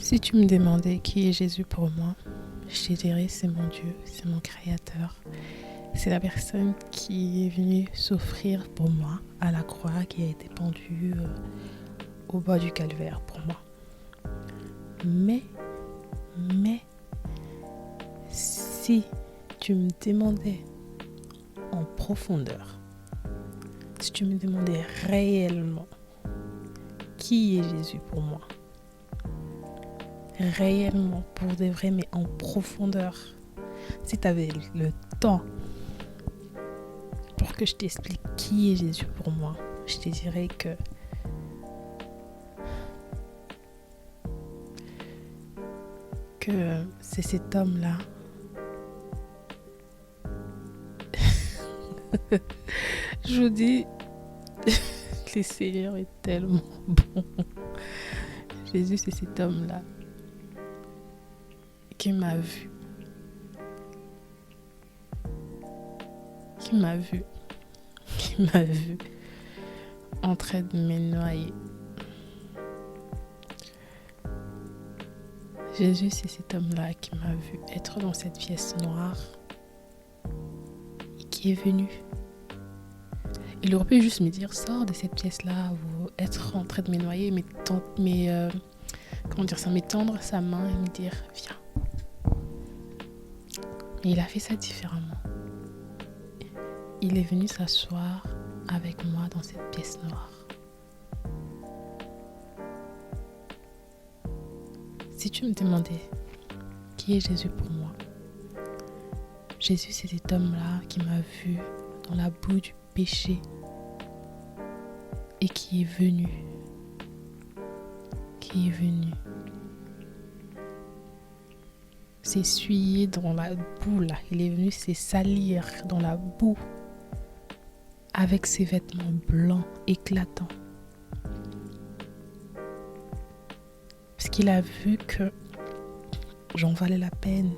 Si tu me demandais qui est Jésus pour moi, je te dirais c'est mon Dieu, c'est mon Créateur. C'est la personne qui est venue s'offrir pour moi à la croix, qui a été pendue au bas du calvaire pour moi. Mais, si tu me demandais en profondeur, si tu me demandais réellement qui est Jésus pour moi, réellement, pour de vrai, mais en profondeur, si tu avais le temps pour que je t'explique qui est Jésus pour moi, je te dirais que c'est cet homme-là. Je vous dis, le Seigneur est tellement bon. Jésus, c'est cet homme-là qui m'a vu. Qui m'a vu en train de me noyer. Jésus, c'est cet homme-là qui m'a vu être dans cette pièce noire et qui est venu. Il aurait pu juste me dire, sors de cette pièce-là, ou être en train de me noyer, m'étendre sa main et me dire, viens. Mais il a fait ça différemment. Il est venu s'asseoir avec moi dans cette pièce noire. Si tu me demandais qui est Jésus pour moi, Jésus, c'est cet homme-là qui m'a vu dans la boue du péché et qui est venu s'essuyer dans la boue là. Il est venu se salir dans la boue avec ses vêtements blancs éclatants. Parce qu'il a vu que j'en valais la peine.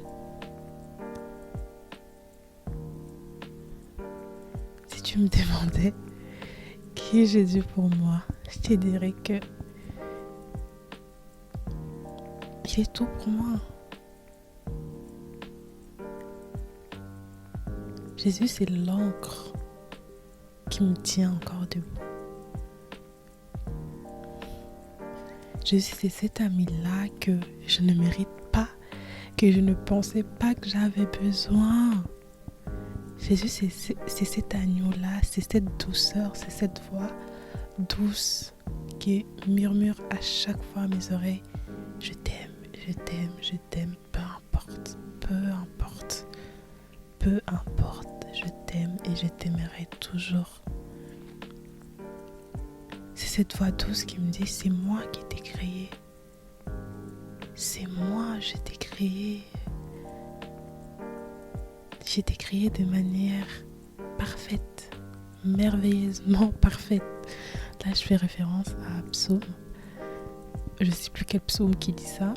Si tu me demandais qui est Jésus pour moi, je te dirais que il est tout pour moi. Jésus, c'est l'encre qui me tient encore debout. Jésus, c'est cet ami-là que je ne mérite pas, que je ne pensais pas que j'avais besoin. Jésus, c'est cet agneau-là, c'est cette douceur, c'est cette voix douce qui murmure à chaque fois à mes oreilles, je t'aime, je t'aime, je t'aime, peu importe, je t'aime et je t'aimerai toujours. C'est cette voix douce qui me dit, c'est moi qui t'ai créé. C'est moi, je t'ai créé. Je t'ai créé de manière parfaite, merveilleusement parfaite. Là, je fais référence à Psaume. Je ne sais plus quel psaume qui dit ça.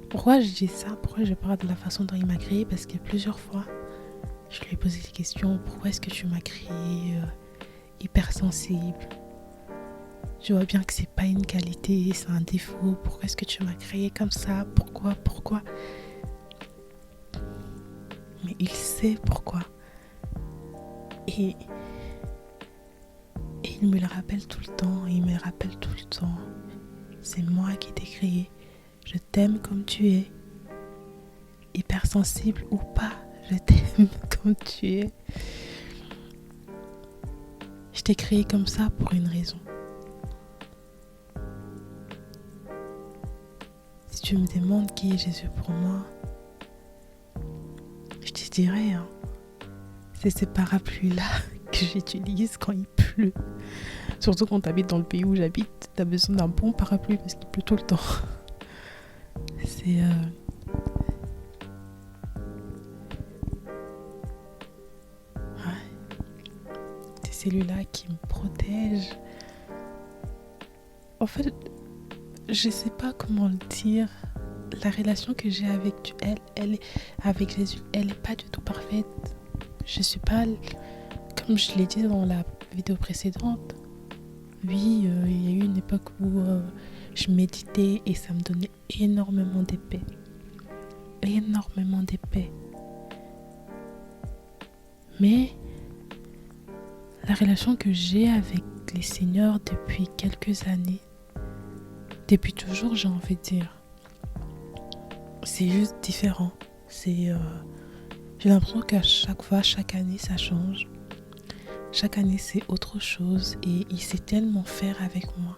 Pourquoi je dis ça? Pourquoi je parle de la façon dont il m'a créé? Parce que plusieurs fois, je lui ai posé des questions. Pourquoi est-ce que tu m'as créé hypersensible? Je vois bien que c'est pas une qualité, c'est un défaut. Pourquoi est-ce que tu m'as créé comme ça? Pourquoi? Mais il sait pourquoi. Et il me le rappelle tout le temps. C'est moi qui t'ai créé. Je t'aime comme tu es. Hypersensible ou pas, je t'aime comme tu es. Je t'ai créé comme ça pour une raison. Si tu me demandes qui est Jésus pour moi, je te dirais, c'est ces parapluies-là que j'utilise quand il pleut. Surtout quand tu habites dans le pays où j'habite, tu as besoin d'un bon parapluie parce qu'il pleut tout le temps. C'est celui-là qui me protège. En fait, je sais pas comment le dire. La relation que j'ai avec avec Jésus, elle est pas du tout parfaite. Je suis pas, comme je l'ai dit dans la vidéo précédente. Oui, il y a eu une époque où je méditais et ça me donnait énormément de paix. Énormément de paix. Mais la relation que j'ai avec les seigneurs depuis quelques années, depuis toujours, j'ai envie de dire, c'est juste différent. J'ai l'impression qu'à chaque fois, chaque année, ça change. Chaque année, c'est autre chose et il sait tellement faire avec moi.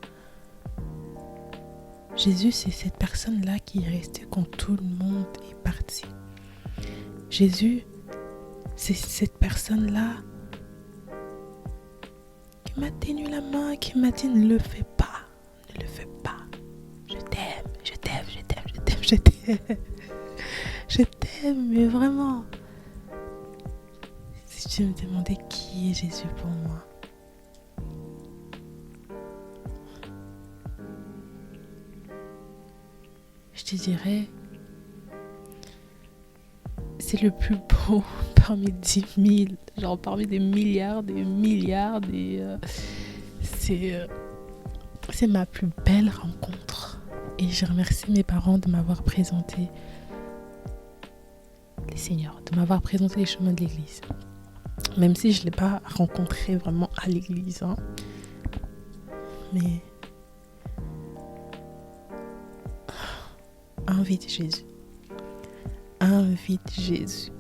Jésus, c'est cette personne-là qui est restée quand tout le monde est parti. Jésus, c'est cette personne-là qui m'a tenu la main, qui m'a dit ne le fais pas, ne le fais pas. Je t'aime, je t'aime, je t'aime, je t'aime, je t'aime. Je t'aime, mais vraiment. Si tu me demandais qui est Jésus pour moi, je te dirais, c'est le plus beau parmi 10 000, genre parmi des milliards, c'est ma plus belle rencontre. Et je remercie mes parents de m'avoir présenté les seigneurs, de m'avoir présenté les chemins de l'église. Même si je ne l'ai pas rencontré vraiment à l'église, hein. Mais invite Jésus. Invite Jésus.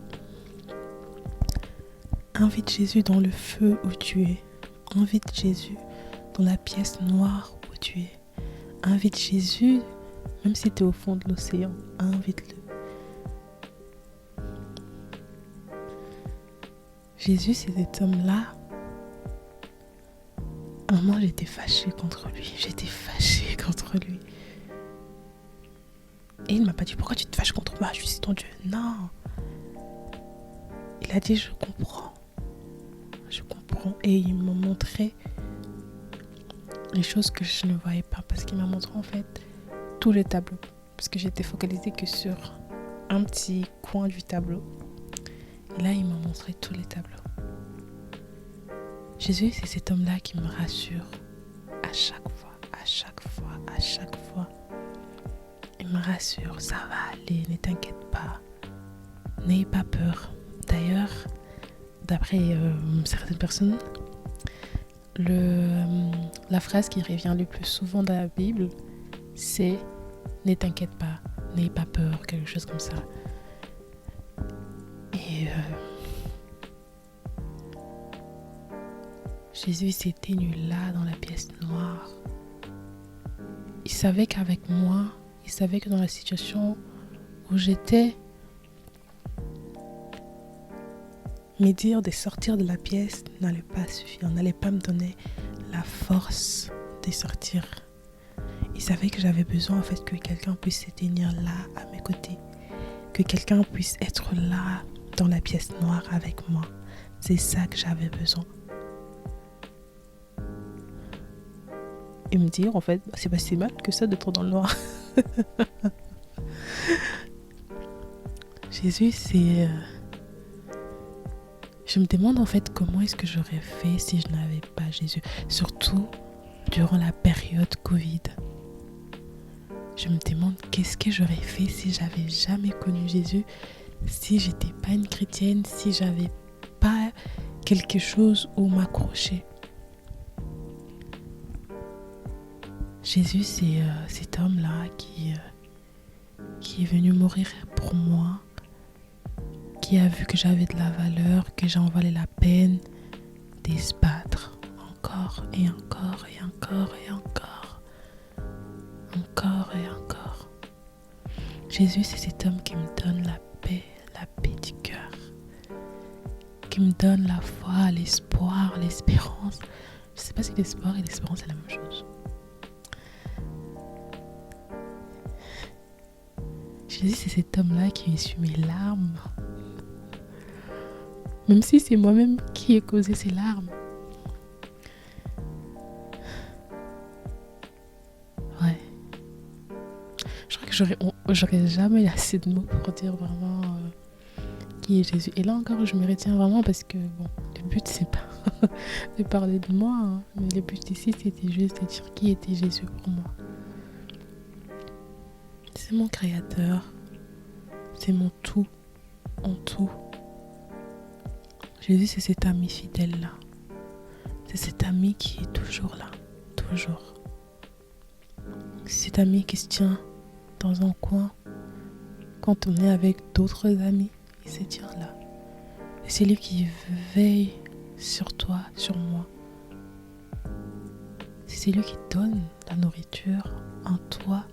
Invite Jésus dans le feu où tu es. Invite Jésus dans la pièce noire où tu es. Invite Jésus, même si tu es au fond de l'océan, invite-le. Jésus, c'est cet homme-là. À un moment, j'étais fâchée contre lui. Et il ne m'a pas dit, pourquoi tu te fâches contre moi? Je suis ton Dieu. Non. Il a dit, je comprends. Et il m'a montré les choses que je ne voyais pas. Parce qu'il m'a montré en fait tous les tableaux. Parce que j'étais focalisée que sur un petit coin du tableau. Et là, il m'a montré tous les tableaux. Jésus, c'est cet homme-là qui me rassure à chaque fois. Il me rassure, ça va aller, ne t'inquiète pas. N'aie pas peur. D'ailleurs, d'après certaines personnes, la phrase qui revient le plus souvent dans la Bible, c'est « Ne t'inquiète pas, n'aie pas peur », quelque chose comme ça. Et Jésus s'est tenu là dans la pièce noire. Il savait qu'avec moi, il savait que dans la situation où j'étais, me dire de sortir de la pièce n'allait pas suffire, n'allait pas me donner la force de sortir. Il savait que j'avais besoin en fait que quelqu'un puisse se tenir là à mes côtés, que quelqu'un puisse être là dans la pièce noire avec moi. C'est ça que j'avais besoin. Et me dire en fait, c'est pas si mal que ça d'être dans le noir. Jésus, c'est... Je me demande en fait comment est-ce que j'aurais fait si je n'avais pas Jésus. Surtout durant la période Covid. Je me demande qu'est-ce que j'aurais fait si j'avais jamais connu Jésus, si j'étais pas une chrétienne, si j'avais pas quelque chose où m'accrocher. Jésus, c'est cet homme-là qui est venu mourir pour moi, qui a vu que j'avais de la valeur, que j'en valais la peine de se battre encore et encore et encore et encore. Encore et encore. Jésus, c'est cet homme qui me donne la paix du cœur, qui me donne la foi, l'espoir, l'espérance. Je ne sais pas si l'espoir et l'espérance c'est la même chose. Jésus, c'est cet homme-là qui essuie mes larmes. Même si c'est moi-même qui ai causé ces larmes. Ouais. Je crois que j'aurais jamais assez de mots pour dire vraiment qui est Jésus. Et là encore, je me retiens vraiment parce que bon, le but c'est pas de parler de moi, hein, mais le but ici c'était juste de dire qui était Jésus pour moi. c'est mon créateur. C'est mon tout en tout. Jésus, c'est cet ami fidèle-là. C'est cet ami qui est toujours là. Toujours. C'est cet ami qui se tient dans un coin. Quand on est avec d'autres amis, il se tient là. Et c'est lui qui veille sur toi, sur moi. C'est lui qui donne la nourriture, un toit.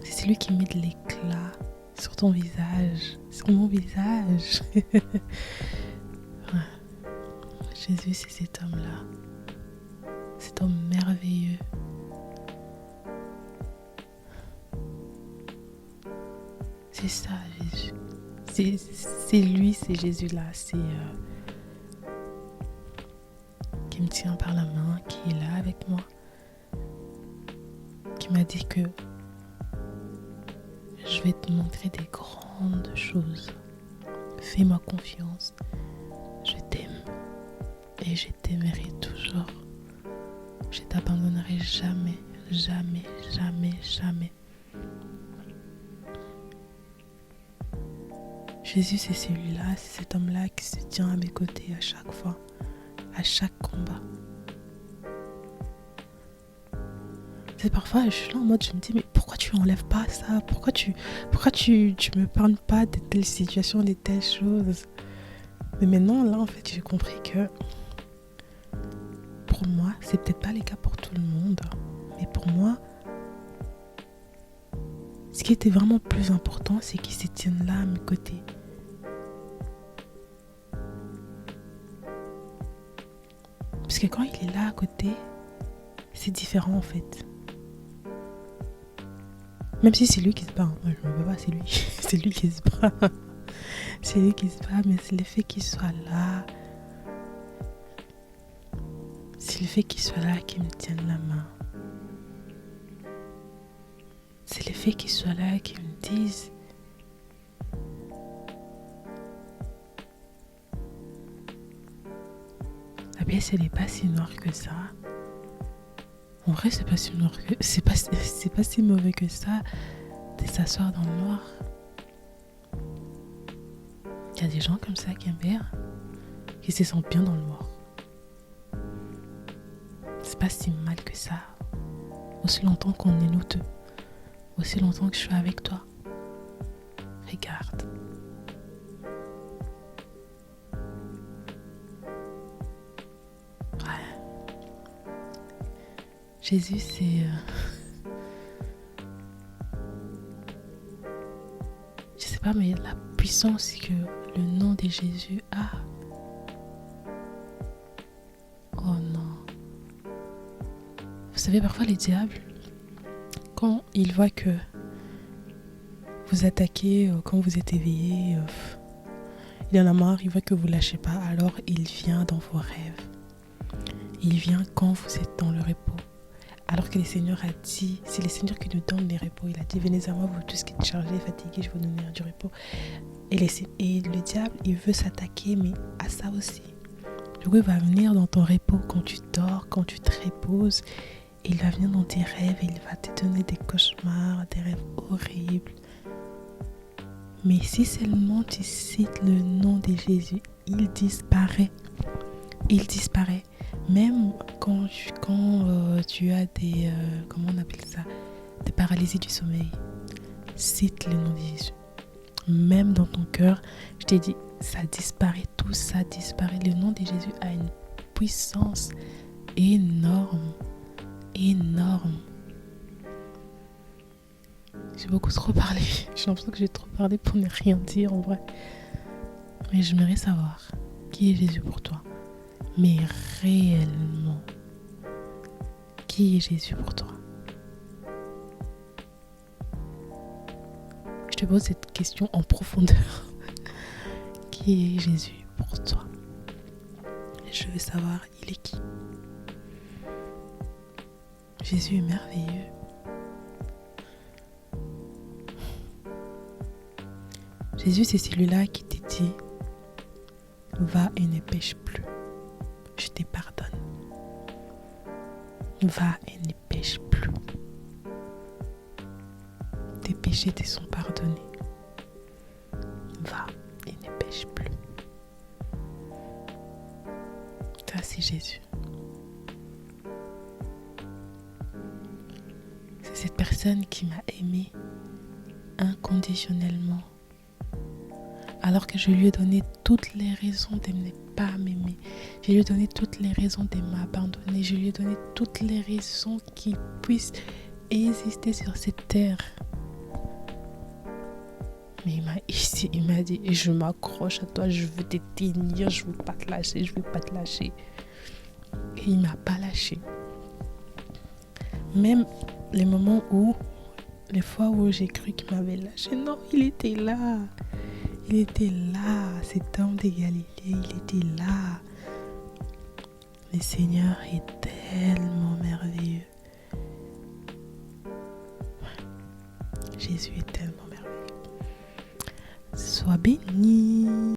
C'est lui qui met de l'éclat sur ton visage, sur mon visage. Jésus, c'est cet homme-là. Cet homme merveilleux. C'est ça, Jésus. C'est lui, c'est Jésus-là. C'est qui me tient par la main, qui est là avec moi. Qui m'a dit que je vais te montrer des grandes choses. Fais-moi confiance. Je t'aime. Et je t'aimerai toujours. Je t'abandonnerai jamais, jamais, jamais, jamais. Jésus, c'est celui-là, c'est cet homme-là qui se tient à mes côtés à chaque fois, à chaque combat. C'est parfois, je suis là en mode, je me dis, mais pourquoi tu enlèves pas ça? Pourquoi tu me parles pas de telles situations, de telles choses? Mais maintenant, là, en fait, j'ai compris que pour moi, c'est peut-être pas le cas pour tout le monde, mais pour moi, ce qui était vraiment plus important, c'est qu'ils se tiennent là à mes côtés. Parce que quand il est là à côté, c'est différent en fait. Même si c'est lui qui se bat, moi je me bats pas, c'est lui. C'est lui qui se bat. C'est lui qui se bat, mais c'est le fait qu'il soit là. C'est le fait qu'il soit là qui me tienne la main. C'est le fait qu'il soit là qui me dise la pièce elle n'est pas si noire que ça. En vrai c'est pas si noir que c'est pas si mauvais que ça de s'asseoir dans le noir. Il y a des gens comme ça qui aiment bien, qui se sentent bien dans le noir. C'est pas si mal que ça. Aussi longtemps qu'on est nous deux. Aussi longtemps que je suis avec toi. Regarde. Ouais. Jésus, c'est... Je sais pas, mais la puissance que le nom de Jésus a. Oh non. Vous savez, parfois les diables, quand il voit que vous attaquez, quand vous êtes éveillé, il en a marre, il voit que vous ne lâchez pas, alors il vient dans vos rêves. Il vient quand vous êtes dans le repos. Alors que le Seigneur a dit, c'est le Seigneur qui nous donne les repos. Il a dit, venez à moi, vous tous qui êtes chargés, fatigués, je vais vous donner du repos. Et le diable, il veut s'attaquer, mais à ça aussi. Du coup, il va venir dans ton repos quand tu dors, quand tu te reposes. Il va venir dans tes rêves et il va te donner des cauchemars, des rêves horribles. Mais si seulement tu cites le nom de Jésus, il disparaît. Il disparaît. Même quand tu as des... comment on appelle ça? Des paralysies du sommeil. Cite le nom de Jésus. Même dans ton cœur, je t'ai dit, ça disparaît. Tout ça disparaît. Le nom de Jésus a une puissance énorme. Énorme. J'ai beaucoup trop parlé. J'ai l'impression que j'ai trop parlé pour ne rien dire en vrai. Mais j'aimerais savoir qui est Jésus pour toi. Mais réellement, qui est Jésus pour toi? Je te pose cette question en profondeur. Qui est Jésus pour toi? Je veux savoir, il est qui? Jésus est merveilleux. Jésus, c'est celui-là qui t'a dit, va et ne pêche plus. Je te pardonne. Va et ne pêche plus. tes péchés te sont pardonnés. Va et ne pêche plus. Ça, c'est Jésus. C'est cette personne qui m'a aimé inconditionnellement, alors que je lui ai donné toutes les raisons de ne pas m'aimer. Je lui ai donné toutes les raisons de m'abandonner. Je lui ai donné toutes les raisons qu'il puisse exister sur cette terre. Mais il m'a dit, je m'accroche à toi, je veux te tenir, je veux pas te lâcher, je veux pas te lâcher. Et il m'a pas lâché. Même les fois où j'ai cru qu'il m'avait lâché, non, il était là. Il était là, cet homme de Galilée, il était là. Le Seigneur est tellement merveilleux. Jésus est tellement merveilleux. Sois béni.